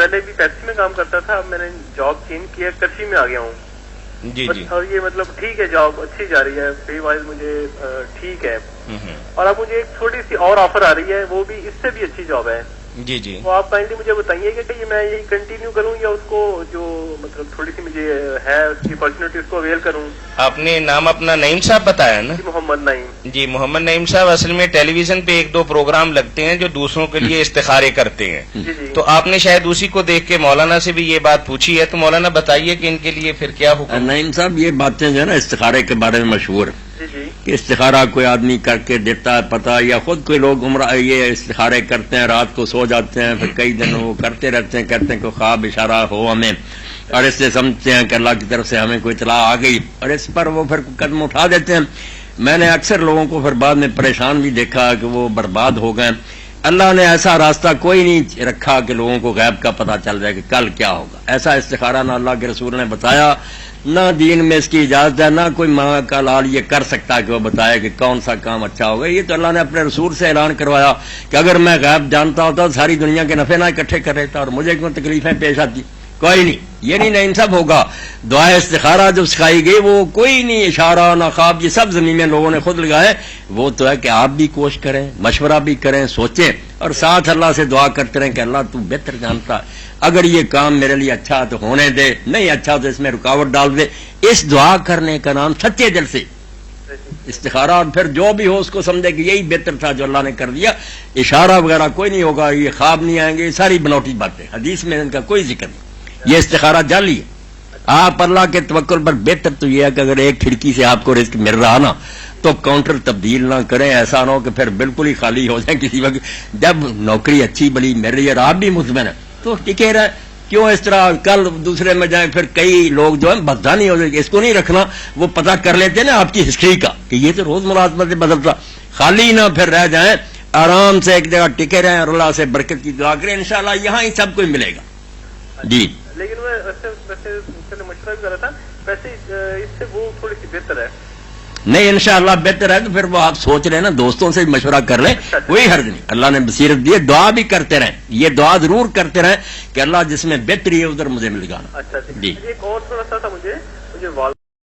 پہلے بھی پیپسی میں کام کرتا تھا، اب میں نے جاب چینج کیا، کرچی میں آ گیا ہوں. جی جی. اور یہ مطلب ٹھیک ہے، جاب اچھی جا رہی ہے، پے وائز مجھے ٹھیک ہے. اور اب مجھے ایک چھوٹی سی اور آفر آ رہی ہے، وہ بھی اس سے بھی اچھی جاب ہے. جی جی. وہ آپ کائنڈلی مجھے بتائیے کہ یہ میں یہی کنٹینیو کروں یا اس کو جو مطلب تھوڑی سی مجھے ہے اس کی اپرچونیٹی اس کو اویل کروں. آپ نے نام اپنا نعیم صاحب بتایا نا؟ جی محمد نعیم. جی محمد نعیم صاحب، اصل میں ٹیلی ویژن پہ ایک دو پروگرام لگتے ہیں جو دوسروں کے لیے استخارے کرتے ہیں. جی جی. تو آپ نے شاید اسی کو دیکھ کے مولانا سے بھی یہ بات پوچھی ہے، تو مولانا بتائیے کہ ان کے لیے پھر کیا حکم؟ نعیم صاحب، یہ باتیں جو ہے نا استخارے کے بارے میں مشہور جی جی. کہ استخارہ کوئی آدمی کر کے دیتا ہے پتہ، یا خود کوئی لوگ یہ استخارے کرتے ہیں، رات کو سو جاتے ہیں، پھر کئی دن وہ کرتے رہتے ہیں، کہتے ہیں کہ خواب اشارہ ہو ہمیں، اور اس سے سمجھتے ہیں کہ اللہ کی طرف سے ہمیں کوئی اطلاع آ گئی، اور اس پر وہ پھر قدم اٹھا دیتے ہیں. میں نے اکثر لوگوں کو پھر بعد میں پریشان بھی دیکھا کہ وہ برباد ہو گئے. اللہ نے ایسا راستہ کوئی نہیں رکھا کہ لوگوں کو غیب کا پتہ چل جائے کہ کل کیا ہوگا. ایسا استخارہ نہ اللہ کے رسول نے بتایا، نہ دین میں اس کی اجازت ہے، نہ کوئی ماں کا لال یہ کر سکتا کہ وہ بتائے کہ کون سا کام اچھا ہوگا. یہ تو اللہ نے اپنے رسول سے اعلان کروایا کہ اگر میں غیب جانتا ہوتا تو ساری دنیا کے نفع نہ اکٹھے کر لیتا، اور مجھے کیوں تکلیفیں پیش آتی. کوئی نہیں، یہ نہیں انصاف ہوگا. دعائے استخارہ جو سکھائی گئی وہ کوئی نہیں، اشارہ نہ خواب، یہ سب زمین میں لوگوں نے خود لگائے. وہ تو ہے کہ آپ بھی کوشش کریں، مشورہ بھی کریں، سوچیں، اور ساتھ اللہ سے دعا کرتے رہیں کہ اللہ تو بہتر جانتا، اگر یہ کام میرے لیے اچھا تو ہونے دے، نہیں اچھا تو اس میں رکاوٹ ڈال دے. اس دعا کرنے کا نام سچے دل سے استخارہ. اور پھر جو بھی ہو اس کو سمجھے کہ یہی بہتر تھا جو اللہ نے کر دیا. اشارہ وغیرہ کوئی نہیں ہوگا، یہ خواب نہیں آئیں گے، یہ ساری بنوٹی باتیں، حدیث میں ان کا کوئی ذکر نہیں. یہ استخارہ جعلی ہے. آپ اللہ کے توکل پر بہتر تو یہ ہے کہ اگر ایک کھڑکی سے آپ کو رزق مل رہا نا تو کاؤنٹر تبدیل نہ کریں. ایسا نہ ہو کہ پھر بالکل ہی خالی ہو جائیں کسی وقت. جب نوکری اچھی بلی مل رہی ہے اور آپ بھی مطمئن ہیں تو ٹکے رہیں. کیوں اس طرح کل دوسرے میں جائیں؟ پھر کئی لوگ جو ہیں بدانی ہو جائے گی. اس کو نہیں رکھنا، وہ پتہ کر لیتے ہیں نا آپ کی ہسٹری کا کہ یہ تو روز ملازمت سے بدلتا. خالی نہ پھر رہ جائیں، آرام سے ایک جگہ ٹکے رہیں اور اللہ سے برکت کی دعا کریں. انشاءاللہ یہاں ہی سب کچھ ملے گا. جی. لیکن میں ویسے مشورہ بھی کر رہا تھا، ویسے اس سے وہ تھوڑی سی بہتر ہے. نہیں انشاءاللہ بہتر ہے. تو پھر وہ آپ سوچ رہے ہیں نا، دوستوں سے مشورہ کر لیں، کوئی حرج نہیں. اللہ نے بصیرت دی ہے. دعا بھی کرتے رہیں، یہ دعا ضرور کرتے رہیں کہ اللہ جس میں بہتری ہے ادھر مجھے مل گا. اچھا جی. ایک اور تھوڑا سا تھا مجھے